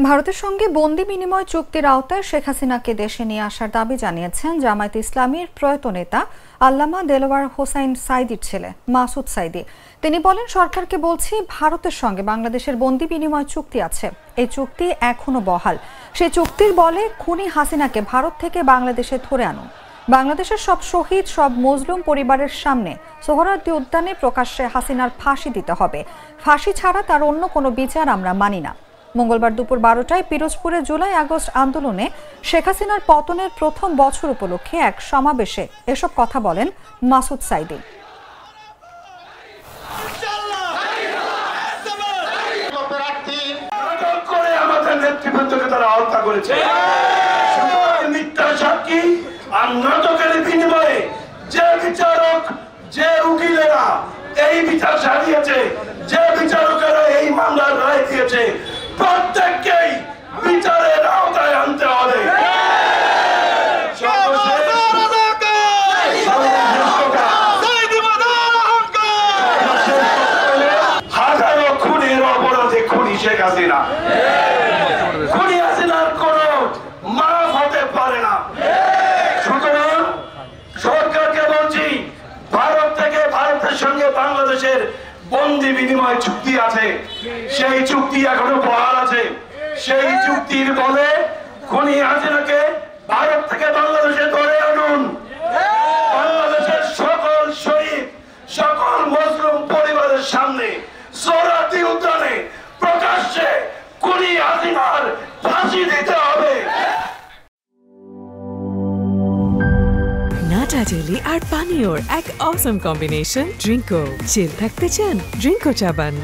ভারতের সঙ্গে বন্দি বিনিময় চুক্তির আওতায় শেখ হাসিনাকে দেশে নিয়ে আসার দাবি জানিয়েছেন জামায়াতে ইসলামীর প্রয়াত নেতা আল্লামা দেলোয়ার হোসাইন সাঈদীর ছেলে মাসুদ সাঈদী। তিনি বলেন, সরকারকে বলছি, ভারতের সঙ্গে বাংলাদেশের বন্দি বিনিময় চুক্তি আছে, এই চুক্তি এখনো বহাল। সেই চুক্তির বলে খুনি হাসিনাকে ভারত থেকে বাংলাদেশে ধরে আনুন। বাংলাদেশের সব শহীদ, সব মজলুম পরিবারের সামনে সোহরাওয়ার্দী উদ্যানে প্রকাশ্যে হাসিনার ফাঁসি দিতে হবে। ফাঁসি ছাড়া তার অন্য কোনো বিচার আমরা মানি না। মঙ্গলবার দুপুর 12টায় পিরোজপুরে জুলাই আগস্ট আন্দোলনে শেখ হাসিনার পতনের প্রথম বছর উপলক্ষে এক সমাবেশে এসব কথা বলেন মাসুদ সাঈদী। যে উকিলেরা এই বিচার চালিয়েছে, যে বিচারকেরা এই মামলার রায় দিয়েছে, প্রত্যেককেই বিচারের আওতায় আনতে হবে। হাজারো খুনের অপরাধে খুনি শেখ হাসিনা, খুনি হাসিনার কোন মাফ হতে পারে না। সুতরাং সরকারকে বলছি, ভারত থেকে ভারতের সঙ্গে বাংলাদেশের বন্দি বিনিময় চুক্তি আছে, সেই চুক্তি এখনো বহাল আছে। সেই চুক্তির বলে খুনি হাসিনাকে ভারত থেকে বাংলাদেশে ধরে আনুন। বাংলাদেশের সকল শহীদ, সকল মুসলিম পরিবারের সামনে সোহরাওয়ার্দী উদ্যানে প্রকাশ্যে খুনি হাসিনার ফাঁসি দিতে হবে। নাটা জেলি আর পানীয়র এক অসম কম্বিনেশন ড্রিঙ্কো। চিল থাকতে চান? ড্রিঙ্কো চা বান।